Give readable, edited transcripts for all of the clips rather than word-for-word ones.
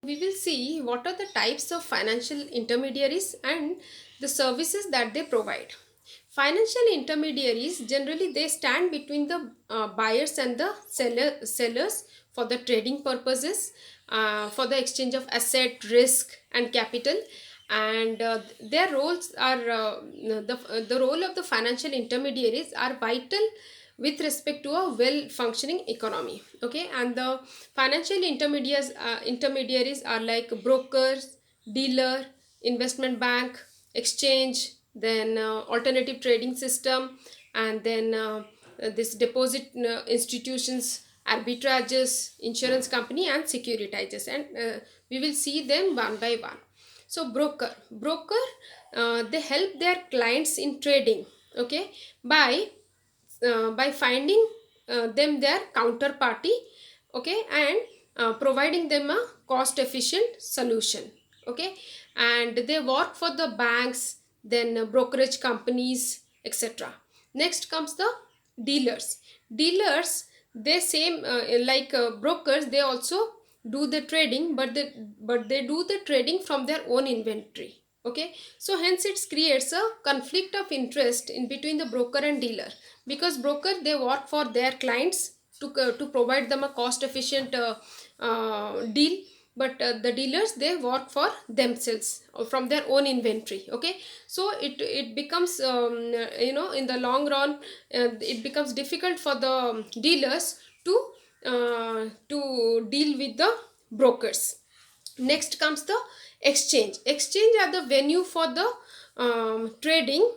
We will see what are the types of financial intermediaries and the services that they provide. Financial intermediaries generally they stand between the buyers and the sellers for the trading purposes, for the exchange of asset, risk, and capital. And their roles are the role of the financial intermediaries are vital with respect to a well functioning economy. Okay, and the financial intermediaries are like brokers, dealer, investment bank, exchange, then alternative trading system, and then this deposit institutions, arbitrages, insurance company, and securitizers. And we will see them one by one. So broker they help their clients in trading. Okay, by finding them their counterparty. Okay, and providing them a cost efficient solution. Okay, and they work for the banks, then brokerage companies, etc. Next comes the dealers. They same like brokers, they also do the trading, but they do the trading from their own inventory. Okay, so hence it creates a conflict of interest in between the broker and dealer, because broker they work for their clients to provide them a cost efficient deal, but the dealers they work for themselves from their own inventory. Okay, so it becomes in the long run it becomes difficult for the dealers to deal with the brokers. Next comes the exchange are the venue for the trading.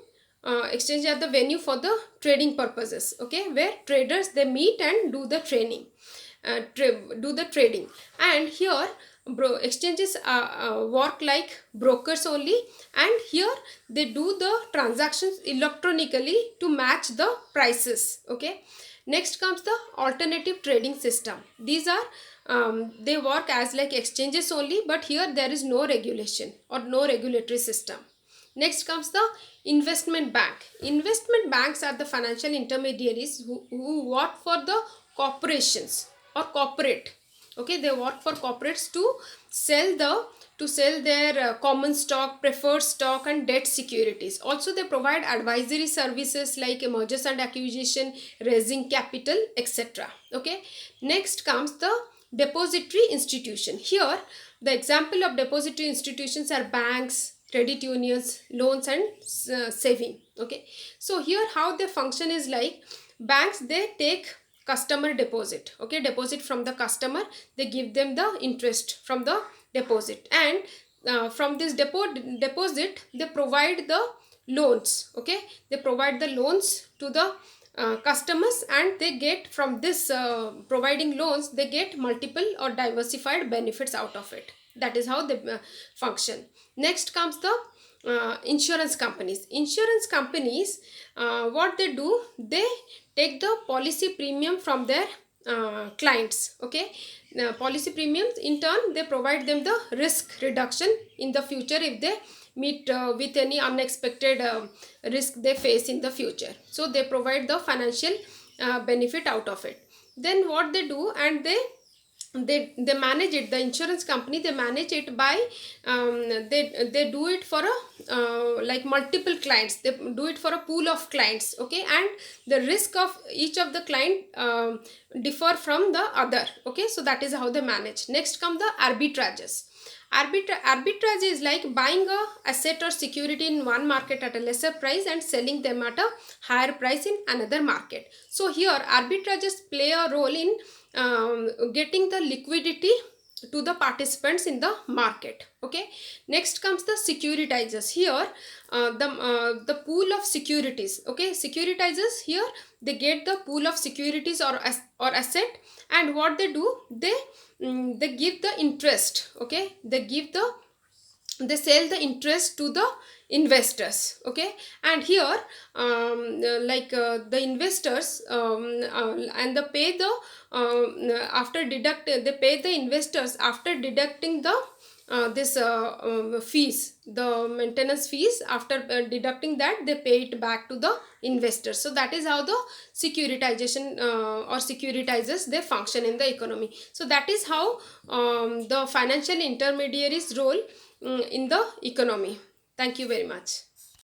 Exchange are the venue for the trading purposes. Okay, where traders they meet and do the training, do the trading. And here exchanges work like brokers only, and here they do the transactions electronically to match the prices. Okay, next comes the alternative trading system. These are they work as like exchanges only, but here there is no regulation or no regulatory system. Next comes the investment bank. Investment banks are the financial intermediaries who work for the corporations or corporate. Okay, they work for corporates to sell their common stock, preferred stock, and debt securities. Also they provide advisory services like mergers and acquisition, raising capital, etc. Okay, next comes the depository institution. Here the example of depository institutions are banks, credit unions, loans, and saving. Okay, so here how they function is like banks they take customer deposit. Okay, deposit from the customer, they give them the interest from the deposit, and from this deposit they provide the loans. Okay, they provide the loans to the customers, and they get from this providing loans they get multiple or diversified benefits out of it. That is how they function. Next comes the insurance companies. What they do, they take the policy premium from their clients. Okay, policy premiums in turn they provide them the risk reduction in the future if they meet with any unexpected risk they face in the future. So they provide the financial benefit out of it. Then what they do, and they manage it, the insurance company they manage it by they do it for a like multiple clients, they do it for a pool of clients. Okay, and the risk of each of the client differ from the other. Okay, so that is how they manage. Next come the arbitrages. Arbitrage is like buying a asset or security in one market at a lesser price and selling them at a higher price in another market. So here arbitrages play a role in getting the liquidity to the participants in the market. Okay, next comes the securitizers. Here the pool of securities. Okay, securitizers here they get the pool of securities or asset, and what they do, they give the interest. Okay, they sell the interest to the investors. Okay, and here the investors and they pay the after deduct they pay the investors after deducting the this fees, the maintenance fees. After deducting that, they pay it back to the investors. So that is how the securitization or securitizers, they function in the economy. So that is how the financial intermediaries role in the economy. Thank you very much.